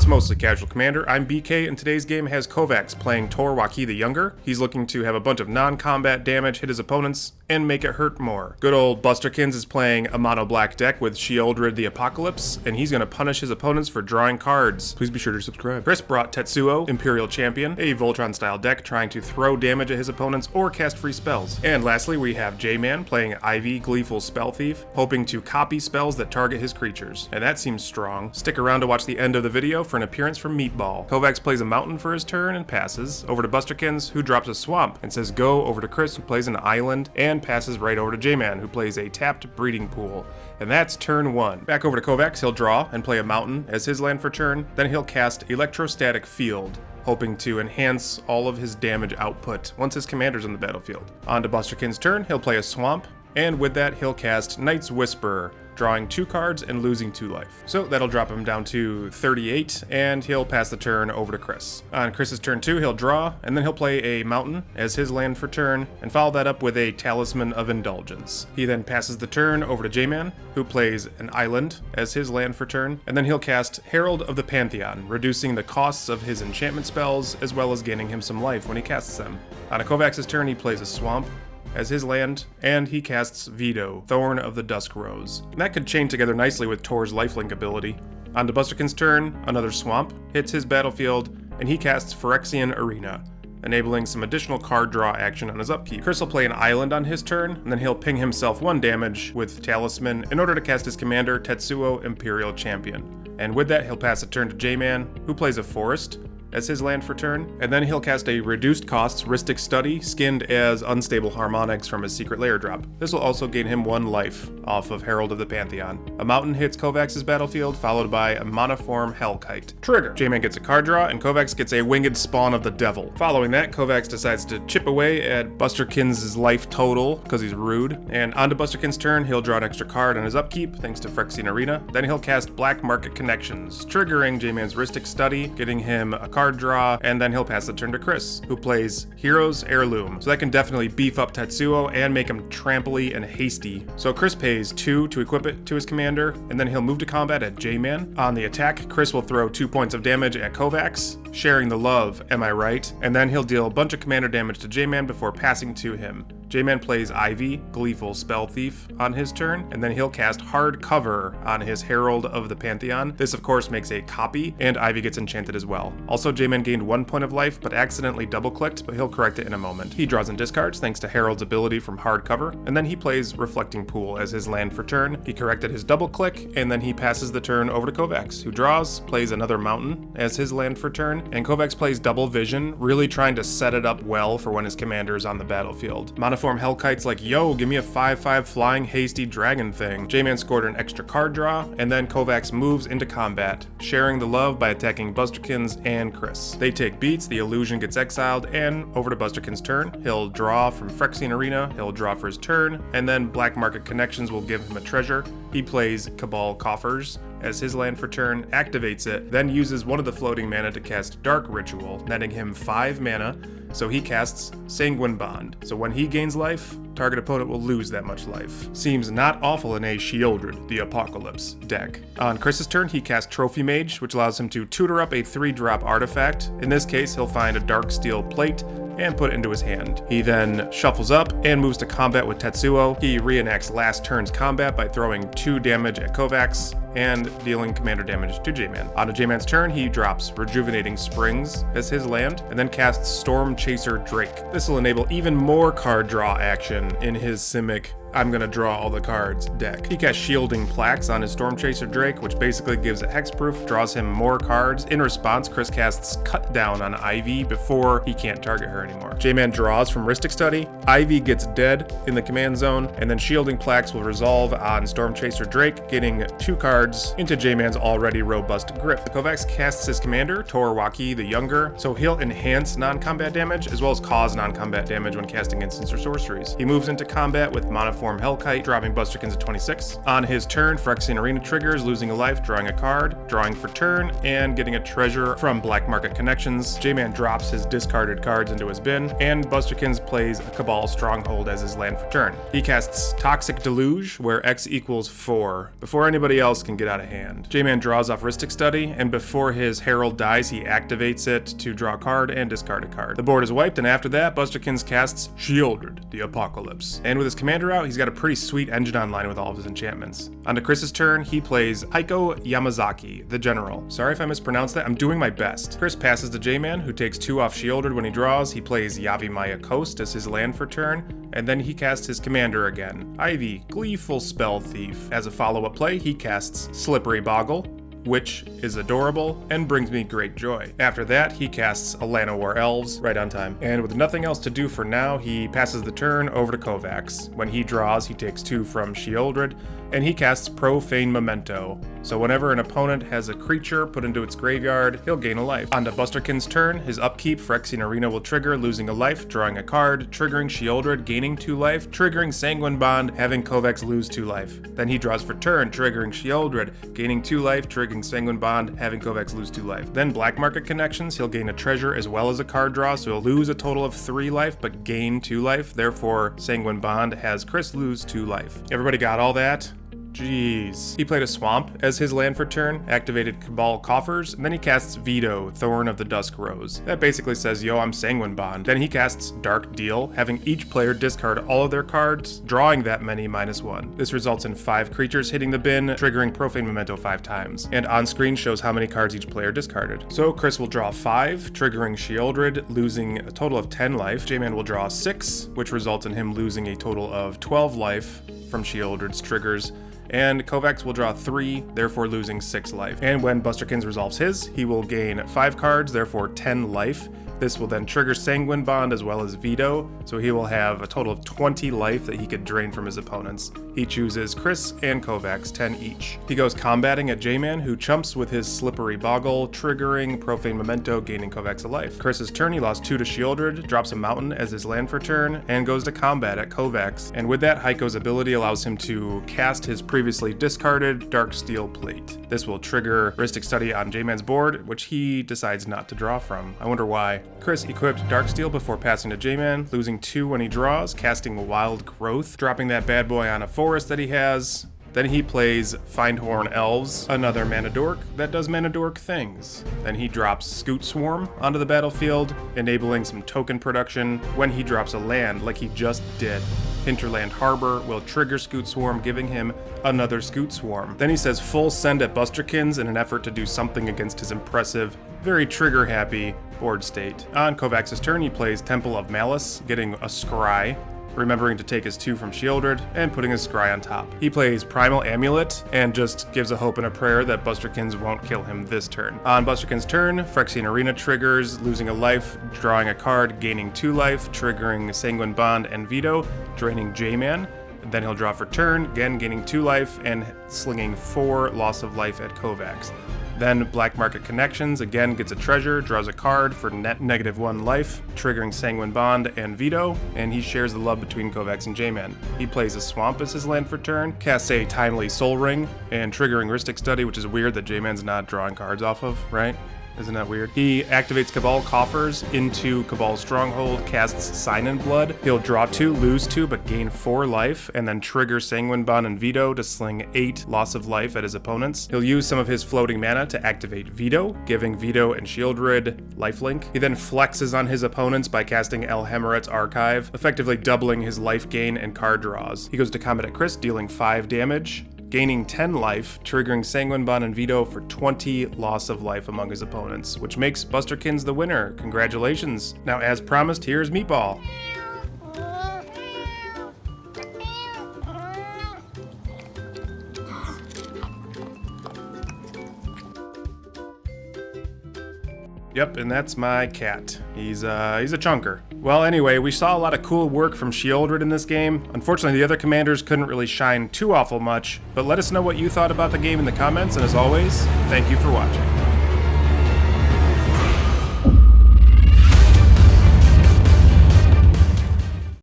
What's mostly casual commander, I'm BK, and today's game has Kovacs playing Torwaki the Younger. He's looking to have a bunch of non-combat damage hit his opponents and make it hurt more. Good old Busterkins is playing a mono black deck with Sheoldred the Apocalypse, and he's going to punish his opponents for drawing cards. Please be sure to subscribe. Chris brought Tetsuo, Imperial Champion, a Voltron style deck trying to throw damage at his opponents or cast free spells. And lastly, we have J-Man playing Ivy, Gleeful Spell Thief, hoping to copy spells that target his creatures. And that seems strong. Stick around to watch the end of the video for an appearance from Meatball. Kovacs plays a mountain for his turn and passes over to Busterkins, who drops a swamp and says go over to Chris, who plays an island, and passes right over to J-Man, who plays a tapped breeding pool. And that's turn 1. Back over to Kovacs, he'll draw and play a mountain as his land for turn, then he'll cast Electrostatic Field, hoping to enhance all of his damage output once his commander's on the battlefield. On to Busterkins' turn, he'll play a swamp, and with that he'll cast Night's Whisper, drawing 2 cards and losing 2 life. So that'll drop him down to 38, and he'll pass the turn over to Chris. On Chris's turn 2, he'll draw, and then he'll play a mountain as his land for turn, and follow that up with a Talisman of Indulgence. He then passes the turn over to J-Man, who plays an island as his land for turn, and then he'll cast Herald of the Pantheon, reducing the costs of his enchantment spells, as well as gaining him some life when he casts them. On a Kovacs' turn, he plays a swamp as his land, and he casts Veto, Thorn of the Dusk Rose. And that could chain together nicely with Tor's lifelink ability. On to Busterkins' turn, another swamp hits his battlefield, and he casts Phyrexian Arena, enabling some additional card draw action on his upkeep. Chris will play an island on his turn, and then he'll ping himself 1 damage with Talisman in order to cast his commander, Tetsuo, Imperial Champion. And with that, he'll pass a turn to J-Man, who plays a forest as his land for turn, and then he'll cast a reduced costs Rhystic Study, skinned as Unstable Harmonics from his Secret Lair drop. This will also gain him 1 life off of Herald of the Pantheon. A mountain hits Kovacs' battlefield, followed by a Monoform Hellkite. Trigger! J-Man gets a card draw, and Kovacs gets a Winged Spawn of the Devil. Following that, Kovacs decides to chip away at Busterkins' life total, because he's rude, and onto Busterkins' turn, he'll draw an extra card on his upkeep, thanks to Phyrexian Arena. Then he'll cast Black Market Connections, triggering J-Man's Rhystic Study, getting him a card draw, and then he'll pass the turn to Chris, who plays Hero's Heirloom. So that can definitely beef up Tetsuo and make him tramply and hasty. So Chris pays 2 to equip it to his commander, and then he'll move to combat at J-Man. On the attack, Chris will throw 2 points of damage at Kovacs, sharing the love, am I right? And then he'll deal a bunch of commander damage to J-Man before passing to him. J-Man plays Ivy, Gleeful Spell Thief, on his turn, and then he'll cast Hard Cover on his Herald of the Pantheon. This of course makes a copy, and Ivy gets enchanted as well. Also, J-Man gained 1 point of life, but accidentally double-clicked, but he'll correct it in a moment. He draws and discards thanks to Herald's ability from Hard Cover, and then he plays Reflecting Pool as his land for turn. He corrected his double-click, and then he passes the turn over to Kovacs, who draws, plays another mountain as his land for turn, and Kovacs plays Double Vision, really trying to set it up well for when his commander is on the battlefield. Monoform Hellkite's like, yo, give me a 5/5 flying hasty dragon thing. J-Man scored an extra card draw, and then Kovacs moves into combat, sharing the love by attacking Busterkins and Chris. They take beats, the illusion gets exiled, and over to Busterkins' turn. He'll draw from Phyrexian Arena, he'll draw for his turn, and then Black Market Connections will give him a treasure. He plays Cabal Coffers as his land for turn, activates it, then uses 1 of the floating mana to cast Dark Ritual, netting him 5 mana, so he casts Sanguine Bond. So when he gains life, target opponent will lose that much life. Seems not awful in a Sheoldred the Apocalypse deck. On Chris's turn, he casts Trophy Mage, which allows him to tutor up a 3-drop artifact. In this case, he'll find a Dark Steel Plate and put it into his hand. He then shuffles up and moves to combat with Tetsuo. He reenacts last turn's combat by throwing 2 damage at Kovacs and dealing commander damage to J-Man. On a J-Man's turn, he drops Rejuvenating Springs as his land, and then casts Storm Chaser Drake. This will enable even more card draw action in his Simic I'm gonna draw all the cards deck. He casts Shielding Plaques on his Storm Chaser Drake, which basically gives it hexproof, draws him more cards. In response, Chris casts Cut Down on Ivy before he can't target her anymore. J-Man draws from Rhystic Study, Ivy gets dead in the command zone, and then Shielding Plaques will resolve on Storm Chaser Drake, getting 2 cards into J-Man's already robust grip. Kovacs casts his commander, Torwaki the Younger, so he'll enhance non-combat damage as well as cause non-combat damage when casting instants or sorceries. He moves into combat with Monoform form Hellkite, dropping Busterkins at 26. On his turn, Phyrexian Arena triggers, losing a life, drawing a card, drawing for turn, and getting a treasure from Black Market Connections. J-Man drops his discarded cards into his bin, and Busterkins plays a Cabal Stronghold as his land for turn. He casts Toxic Deluge, where X equals 4, before anybody else can get out of hand. J-Man draws off Rhystic Study, and before his Herald dies, he activates it to draw a card and discard a card. The board is wiped, and after that, Busterkins casts Sheoldred, the Apocalypse. And with his commander out, he's got a pretty sweet engine online with all of his enchantments. On to Chris's turn, he plays Heiko Yamazaki, the General. Sorry if I mispronounced that, I'm doing my best. Chris passes to J-Man, who takes 2 off Sheoldred when he draws. He plays Yavimaya Coast as his land for turn, and then he casts his commander again, Ivy, Gleeful Spell Thief. As a follow-up play, he casts Slippery Boggle, which is adorable and brings me great joy. After that, he casts Alana War Elves, right on time. And with nothing else to do for now, he passes the turn over to Kovacs. When he draws, he takes 2 from Sheoldred, and he casts Profane Memento. So whenever an opponent has a creature put into its graveyard, he'll gain a life. On to Busterkin's turn, his upkeep, Phyrexian Arena will trigger, losing a life, drawing a card, triggering Sheoldred, gaining 2 life, triggering Sanguine Bond, having Kovacs lose 2 life. Then he draws for turn, triggering Sheoldred, gaining 2 life, triggering Sanguine Bond, having Kovacs lose 2 life. Then Black Market Connections, he'll gain a treasure as well as a card draw, so he'll lose a total of 3 life, but gain 2 life. Therefore, Sanguine Bond has Chris lose 2 life. Everybody got all that? Jeez. He played a Swamp as his land for turn, activated Cabal Coffers, and then he casts Veto, Thorn of the Dusk Rose. That basically says, yo, I'm Sanguine Bond. Then he casts Dark Deal, having each player discard all of their cards, drawing that many -1. This results in 5 creatures hitting the bin, triggering Profane Memento 5 times. And on screen shows how many cards each player discarded. So Chris will draw 5, triggering Sheoldred, losing a total of 10 life. J-Man will draw 6, which results in him losing a total of 12 life from Sheoldred's triggers. And Kovacs will draw 3, therefore losing 6 life. And when Busterkins resolves his, he will gain 5 cards, therefore 10 life. This will then trigger Sanguine Bond as well as Veto, so he will have a total of 20 life that he could drain from his opponents. He chooses Chris and Kovacs, 10 each. He goes combating at J-Man, who chumps with his Slippery Boggle, triggering Profane Memento, gaining Kovacs a life. Chris's turn, he lost 2 to Sheoldred, drops a mountain as his land for turn, and goes to combat at Kovacs. And with that, Heiko's ability allows him to cast his previously discarded Darksteel Plate. This will trigger Rhystic Study on J-Man's board, which he decides not to draw from. I wonder why. Chris equipped Darksteel before passing to J-Man, losing 2 when he draws, casting Wild Growth, dropping that bad boy on a forest that he has. Then he plays Findhorn Elves, another mana dork that does mana dork things. Then he drops Scoot Swarm onto the battlefield, enabling some token production when he drops a land like he just did. Hinterland Harbor will trigger Scoot Swarm, giving him another Scoot Swarm. Then he says full send at Busterkins in an effort to do something against his impressive, very trigger-happy board state. On Kovacs' turn, he plays Temple of Malice, getting a Scry, remembering to take his 2 from Sheoldred, and putting his Scry on top. He plays Primal Amulet, and just gives a hope and a prayer that Busterkins won't kill him this turn. On Busterkins' turn, Phyrexian Arena triggers, losing a life, drawing a card, gaining 2 life, triggering Sanguine Bond and Veto, draining J-Man. Then he'll draw for turn, again gaining 2 life, and slinging 4 loss of life at Kovacs. Then Black Market Connections again gets a treasure, draws a card for net -1 life, triggering Sanguine Bond and Veto, and he shares the love between Kovacs and J-Man. He plays a Swamp as his land for turn, casts a Timely Soul Ring, and triggering Rhystic Study, which is weird that J-Man's not drawing cards off of, right? Isn't that weird? He activates Cabal Coffers into Cabal Stronghold, casts Sign in Blood. He'll draw 2, lose 2, but gain 4 life, and then trigger Sanguine Bond and Veto to sling 8 loss of life at his opponents. He'll use some of his floating mana to activate Veto, giving Veto and Sheoldred lifelink. He then flexes on his opponents by casting Elhemeret's Archive, effectively doubling his life gain and card draws. He goes to combat at Chris, dealing 5 damage. Gaining 10 life, triggering Sanguine Bond and Veto for 20 loss of life among his opponents, which makes Busterkins the winner. Congratulations. Now, as promised, here's Meatball. Yep, and that's my cat. He's a chunker. Well, anyway, we saw a lot of cool work from Sheoldred in this game. Unfortunately, the other commanders couldn't really shine too awful much, but let us know what you thought about the game in the comments, and as always, thank you for watching.